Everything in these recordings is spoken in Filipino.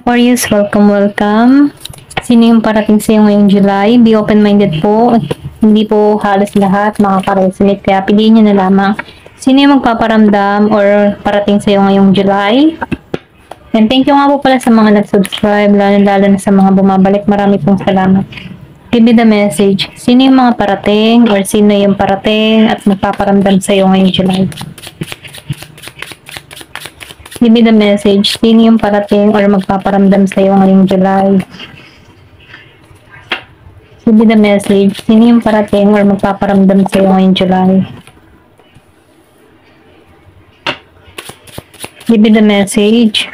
Aquarius, welcome, welcome. Sino yung parating sa iyo ngayong July? Be open-minded po. Hindi po halos lahat makaka-resonate, kaya piliin nyo na lamang. Sino yung magpaparamdam or parating sa iyo ngayong July? And thank you nga po pala sa mga nag-subscribe, lalo na sa mga bumabalik. Marami pong salamat. Give me the message. Sino yung mga parating or sino yung parating at magpaparamdam sa iyo ngayong July? Give me the message. Sino yung parating or magpaparamdam sa iyo ngayong July? Give me the message. Sino yung parating or magpaparamdam sa iyo ngayong July? Give me the message.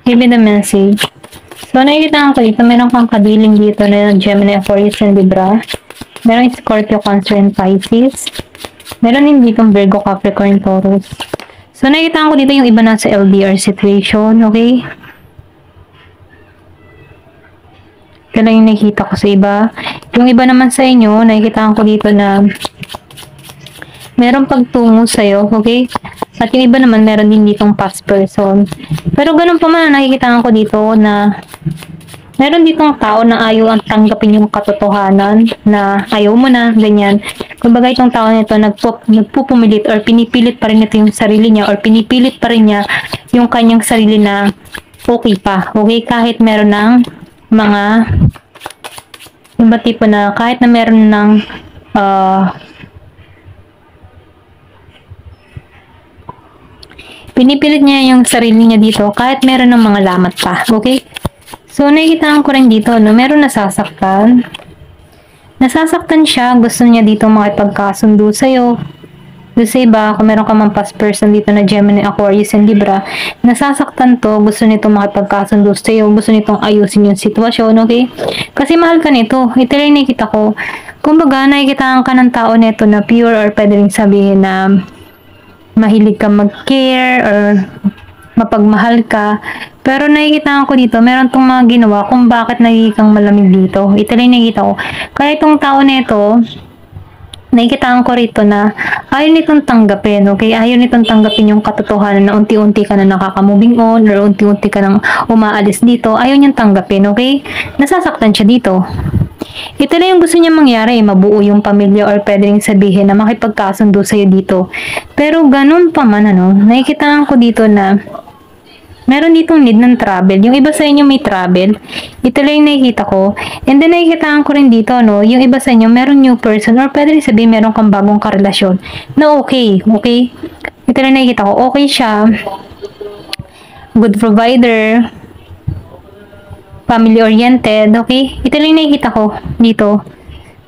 Give me the message. So, nakikita ko dito, meron kang kadiling dito na Gemini, Aquarius, and Libra. Meron Scorpio, Cancer, and Pisces. Meron din dito Virgo, Capricorn, Taurus. So, nakikita ko dito yung iba nasa LDR situation, okay? Ito lang yung nakikita ko sa iba. Yung iba naman sa inyo, nakikita ko dito na merong pagtungo sa'yo, okay? At yung iba naman, meron din ditong past person. Pero ganun pa man, nakikita ko dito na meron ditong tao na ayaw ang tanggapin yung katotohanan na ayaw mo na, ganyan. Kumbaga itong tao nito nagpupumilit or pinipilit pa rin ito yung sarili niya or pinipilit pa rin niya yung kanyang sarili na okay pa, okay? Kahit meron ng mga yung ba tipo na kahit na meron ng pinipilit niya yung sarili niya dito kahit meron ng mga lamat pa, okay? So, nakikita ko rin dito, no? Meron nasasaktan. Nasasaktan siya, gusto niya dito makipagkasundo sa'yo. Doon sa iba, kung meron ka mang past person dito na Gemini, Aquarius, and Libra, nasasaktan to, gusto nito makipagkasundo sa'yo, gusto nitong ayusin yung sitwasyon, okay? Kasi mahal ka nito. Ito rin nakikita ko. Kumbaga, nakikita ka ng tao nito na pure or pwede rin sabihin na mahilig ka mag-care or mapagmahal ka. Pero nakikita ko dito, meron tong mga ginawa kung bakit nagiging kang malamig dito. Ito lang nakikita ko. Kaya itong tao nito, nakikita ko rito na ayaw nitong tanggapin, okay? Ayaw nitong tanggapin yung katotohanan na unti-unti ka na nakaka-moving on or unti-unti ka nang umaalis dito. Ayaw niyang tanggapin, okay? Nasasaktan siya dito. Ito na yung gusto niya mangyari, mabuo yung pamilya or pwede rin sabihin na makipagkasundo sa'yo dito. Pero ganun pa man, nakikita ko dito na meron ditong need ng travel. Yung iba sa inyo may travel. Ito lang yung nakikita ko. And then nakikita ko rin dito, yung iba sa inyo meron new person or pwede rin sabihin meron kang bagong karelasyon na okay, okay? Ito lang nakikita ko. Okay siya. Good provider. Family-oriented, okay? Ito lang nakikita ko dito.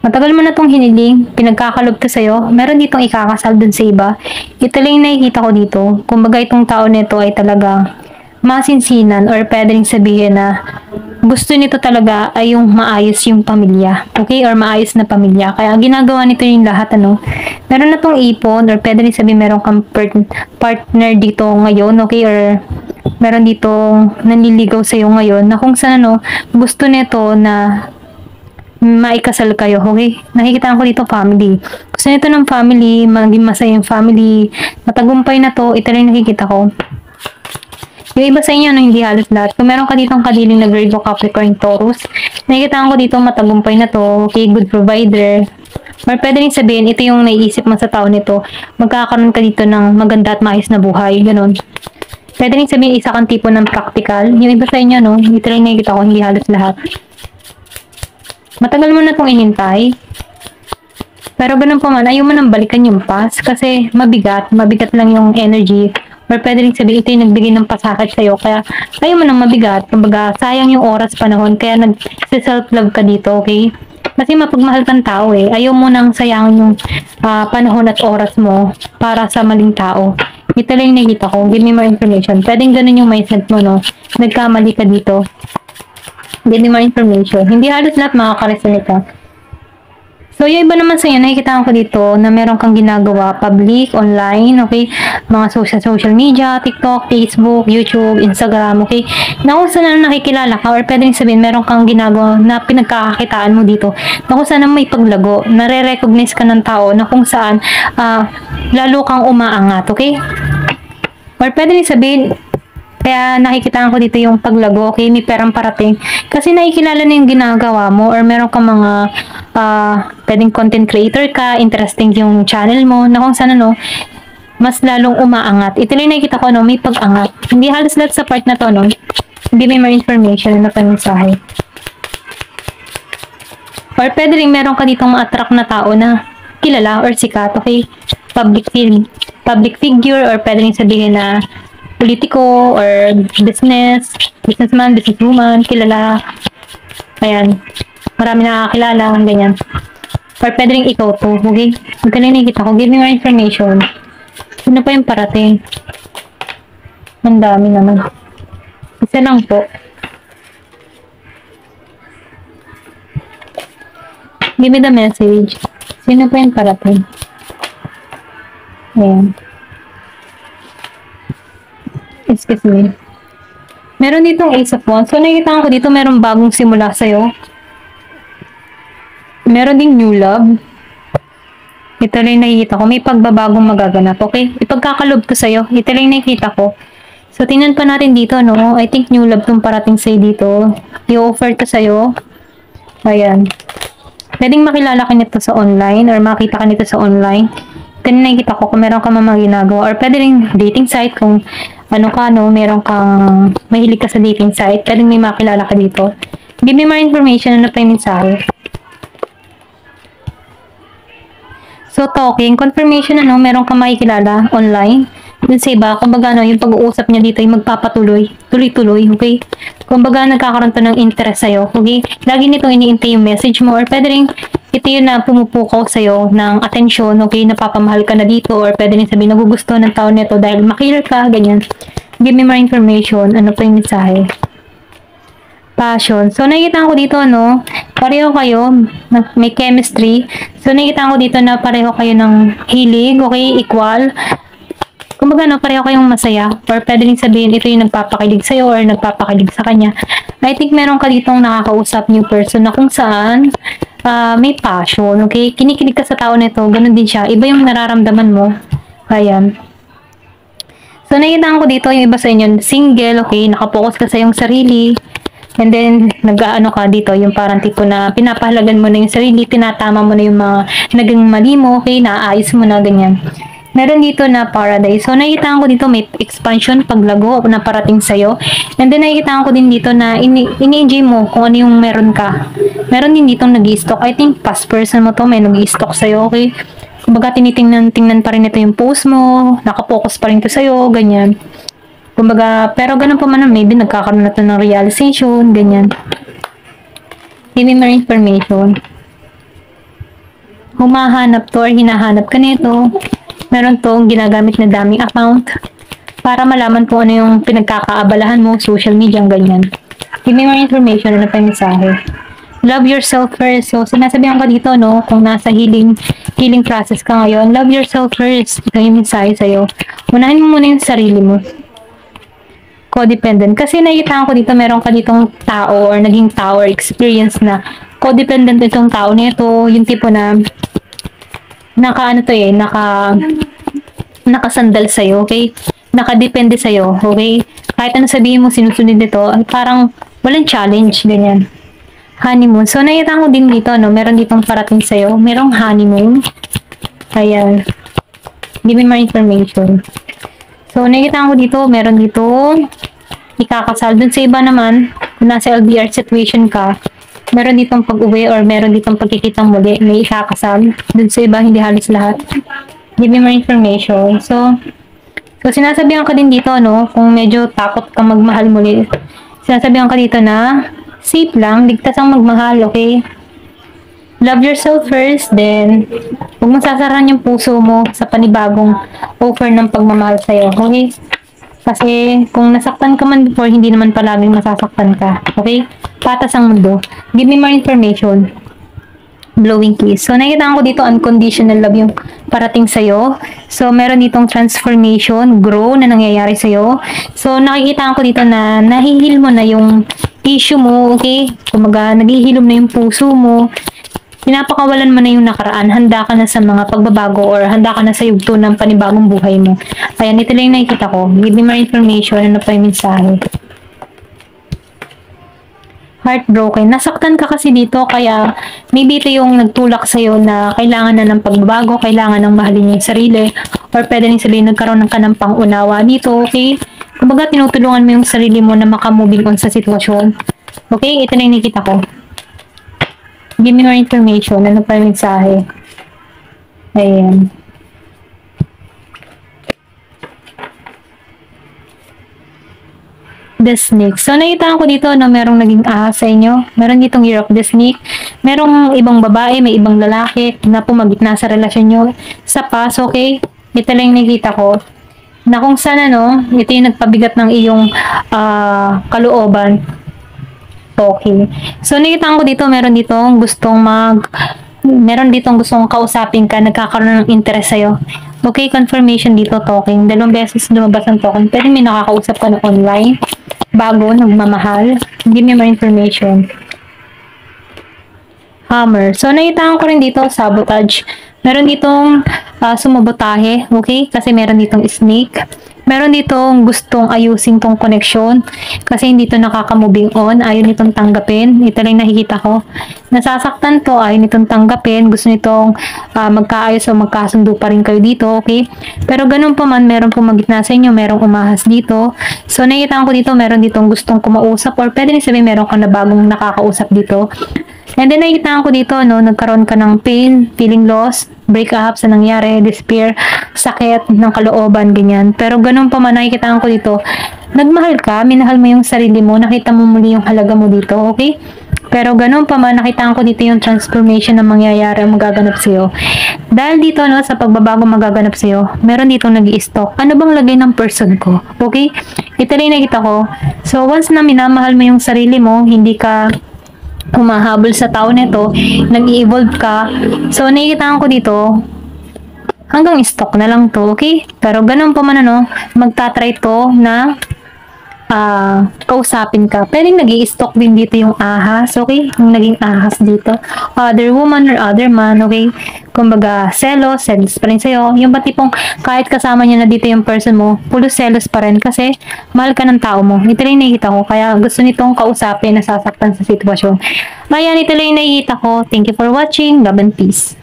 Matagal mo na itong hiniling, pinagkakalob to sa'yo, meron ditong ikakasal dun sa iba. Ito lang nakikita ko dito. Kumbaga itong tao nito ay talaga masinsinan or pwede rin sabihin na gusto nito talaga ay yung maayos yung pamilya, okay? Or maayos na pamilya. Kaya ginagawa nito yung lahat, Meron na tong ipon or pwede rin sabihin meron kang partner dito ngayon, okay? Or meron dito nanliligaw sa iyo ngayon na kung saan gusto nito na maikasal kayo, okay? Nakikita ko dito family. Gusto nito ng family, maging masaya yung family, matagumpay na to, ito lang nakikita ko. Yung iba sa inyo, hindi halos lahat. Kung meron ka ditong kadiling na Virgo, Capricorn, Taurus, nakikita ko dito matagumpay na to, okay? Good provider. Or pwede rin sabihin, ito yung naiisip mo sa tao nito, magkakaroon ka dito ng maganda at maayos na buhay, ganun. Pwede rin sabihin, isa kang tipo ng practical. Yung iba sa inyo, ito rin nakikita ko, hindi halos lahat. Matagal mo na itong inintay. Pero ganun pa man, ayaw mo nang balikan yung past kasi mabigat lang yung energy. Or pwede rin sabihin, ito yung nagbigay ng pasakit sa'yo. Kaya ayaw mo nang mabigat. Kumbaga, sayang yung oras, panahon. Kaya nag-self-love ka dito, okay? Kasi mapagmahal kang tao Ayaw mo nang sayangin yung panahon at oras mo para sa maling tao. Ito lang yung nakita ko. Give me more information. Pwedeng ganun yung mindset mo, Nagkamali ka dito. Give me more information. Hindi halos lahat makakaresonate ka. So, yung iba naman sa'yo, nakikita ko dito na meron kang ginagawa public, online, okay? Mga social media, TikTok, Facebook, YouTube, Instagram, okay? Na kung saan nakikilala ka or pwedeng sabihin, meron kang ginagawa na pinagkakakitaan mo dito na kung saan may paglago, nare-recognize ka ng tao na kung saan lalo kang umaangat, okay? Or pwede rin sabihin, kaya nakikita ko dito yung paglago, okay, may perang parating. Kasi nakikilala na yung ginagawa mo or meron kang mga pwedeng content creator ka, interesting yung channel mo, na kung saan mas lalong umaangat. Ito lang nakikita ko, may pag-angat. Hindi halos lahat sa part na to, hindi may more information na panmensahe. Or pwede rin meron ka ditong ma-attract na tao na kilala or sikat, okay? Public figure or pwede rin sabihin na politiko or businessman, businesswoman, kilala. Ayan. Marami nakakilala, ganyan. Or pwede rin ikaw to, okay? Magkano nakikita ko, give me more information. Ano pa yung parating? Ang dami naman. Isa lang po. Give me the message. Sino pa yung parating? Ayan. Excuse me. Meron ditong Ace of Wands. So, nakikita ko dito, meron bagong simula sa'yo. Meron ding new love. Ito lang nakikita ko. May pagbabagong magaganap. Okay? Ipagkakalob ko sa'yo. Ito lang nakikita ko. So, tingnan pa natin dito, no? I think new love tong parating sa'yo dito. I-offer ko sa'yo. Ayan. Pwedeng makilala ka nito sa online or makita ka nito sa online. Ito lang nakikita ko kung meron ka mga ginagawa. Or pwede rin dating site kung meron kang mahilig ka sa dating site, pwedeng may makilala ka dito. Give me more information pa yung mensahe. So, talking, confirmation meron kang makikilala online. Dun sa iba, kumbaga yung pag-uusap niya dito ay magpapatuloy, tuloy-tuloy, okay? Kumbaga nagkakaroon to ng interest sa'yo, okay? Lagi nitong iniintay yung message mo or pwede rin ito yun na pumupukaw sa'yo ng atensyon, okay? Napapamahal ka na dito or pwede rin sabihin nagugusto ng tao nito dahil makilala ka, ganyan. Give me more information. Ano pa yung mensahe? Passion. So, nakikita ko dito, pareho kayo, may chemistry. So, nakikita ko dito na pareho kayo ng hilig, okay? Equal. Kumbaga, pareho kayong masaya. Or pwede rin sabihin, ito yung nagpapakilig sa'yo or nagpapakilig sa kanya. I think meron ka ditong nakakausap new person na kung saan may passion, okay? Kinikilig ka sa tao nito, ganun din siya. Iba yung nararamdaman mo. Ayan. So, nakikita ko dito yung iba sa inyo, single, okay? Nakapokus ka sa iyong sarili. And then, nag-ano ka dito, yung parang tipo na pinapahalagan mo na yung sarili, tinatama mo na yung mga naging mali mo, okay? Naayos mo na, ganyan. Meron dito na paradise. So, nakikita ko dito may expansion, paglago na parating sa'yo. And then, nakikita ko din dito na ini-enjoy mo kung ano yung meron ka. Meron din dito nag-i-stock. I think past person mo to, may nag-i-stock sa'yo, okay? Kumbaga, tingnan pa rin ito yung post mo, nakapokus pa rin ito sa'yo, ganyan. Kumbaga, pero ganun pa man, maybe nagkakaroon na ito ng realization, ganyan. Give me more information. Humahanap to or hinahanap ka nito. Meron tong ginagamit na daming account para malaman kung ano yung pinagkakaabalahan mo, social media, ganyan. Give me more information na mensahe. Love yourself first. So, sinasabihan ka dito, kung nasa healing process ka ngayon, love yourself first. Ito yung mensahe sa'yo. Unahin mo muna yung sarili mo. Codependent. Kasi nakikita ko dito, meron ka ditong tao or naging tao or experience na codependent itong tao nito. Yung tipo na nakasandal sa'yo, okay? Nakadepende sa'yo, okay? Kahit ano sabihin mo, sinusunod nito, parang walang challenge, ganyan. Honeymoon. So, nakita ko din dito, meron ditong parating sa'yo. Merong honeymoon. Ayan. Give me more information. So, nakita ko dito, meron dito ikakasal. Dun sa iba naman, kung nasa LDR situation ka, meron ditong pag-uwi or meron ditong pagkikitang muli, may ikakasal. Dun sa iba, hindi halos lahat. Give me more information. So sinasabihan ka din dito, kung medyo takot kang magmahal muli, sinasabihan ka dito na safe lang, ligtas ang magmahal, okay? Love yourself first, then huwag mong sasarahan yung puso mo sa panibagong offer ng pagmamahal sa'yo, okay? Kasi kung nasaktan ka man before, hindi naman palaging masasaktan ka, okay? Patas ang mundo. Give me more information. blowing kiss. So, nakikita ko dito, unconditional love yung parating sa'yo. So, meron ditong transformation, grow na nangyayari sa'yo. So, nakikita ko dito na nahihil mo na yung issue mo, okay? Kumaga, naghihilom na yung puso mo. Pinapakawalan mo na yung nakaraan. Handa ka na sa mga pagbabago or handa ka na sa yugto ng panibagong buhay mo. Ayan, ito lang yung nakikita ko. Give me more information. Ano pa yung mensahe? Heartbroken. Nasaktan ka kasi dito, kaya maybe ito yung nagtulak sa'yo na kailangan na ng pagbabago, kailangan ng mahalin yung sarili, or pwede rin sabihin nagkaroon ng kanang pangunawa dito, okay? Kumbaga, tinutulungan mo yung sarili mo na makamoving on sa sitwasyon. Okay? Ito na yung nakita ko. Give me more information. Ano pa yung mensahe? Ayan. The Snake. So, nakita ko dito na merong naging ahas sa inyo. Meron ditong Year of the Snake. Merong ibang babae, may ibang lalaki na pumagitna sa relasyon nyo. Sa past, okay? Ito lang yung nakita ko. Na kung saan, ito yung nagpabigat ng iyong kalooban. Okay. So, nakita ko dito, meron ditong gustong kausapin ka, nagkakaroon ng interest sa'yo. Okay, confirmation dito, talking. 2 beses lumabas ang token. Pwede may nakakausap ka na online. Bago, nagmamahal. Give me more information. Hammer. So, nakita ko rin dito, sabotage. Meron ditong sumabotahe. Okay? Kasi meron ditong snake. Meron ditong gustong ayusin tong connection. Kasi hindi to nakaka-moving on. Ayaw nitong tanggapin. Ito lang nakikita ko. Nasasaktan to. Ayaw nitong tanggapin. Gusto nitong magkaayos o magkasundo pa rin kayo dito. Okay? Pero ganun pa man, meron pumagitna sa inyo. Merong umahas dito. So, nakikita ko dito, meron ditong gustong kumausap. Or pwede rin sabihin, meron kang na bagong nakakausap dito. And then, nakikita ko dito, nagkaroon ka ng pain, feeling loss, breakup sa nangyari, despair, sakit ng kalooban, ganyan. Pero ganun pa man, nakikita ko dito, nagmahal ka, minahal mo yung sarili mo, nakita mo muli yung halaga mo dito, okay? Pero ganun pa man, nakita ko dito yung transformation na mangyayari, magaganap sa'yo. Dahil dito, sa pagbabago magaganap sa'yo, meron dito nag-i-stalk. Ano bang lagay ng person ko? Okay? Ito rin nakita ko. So, once na minamahal mo yung sarili mo, hindi ka humahabol sa tao nito, nag-i-evolve ka. So, nakikita ko dito, hanggang stock na lang to, okay? Pero ganun pa man, magtatry to na kausapin ka. Pero nag-i-stock din dito yung ahas, okay? Yung naging ahas dito. Other woman or other man, okay? Kumbaga, selos pa rin sa'yo. Yung ba tipong kahit kasama niya na dito yung person mo, pulo selos pa rin kasi mahal ka ng tao mo. Ito lang yung nakikita ko. Kaya gusto nitong kausapin, nasasaktan sa sitwasyon. Ayan, ito lang yung nakikita ko. Thank you for watching. Love and peace.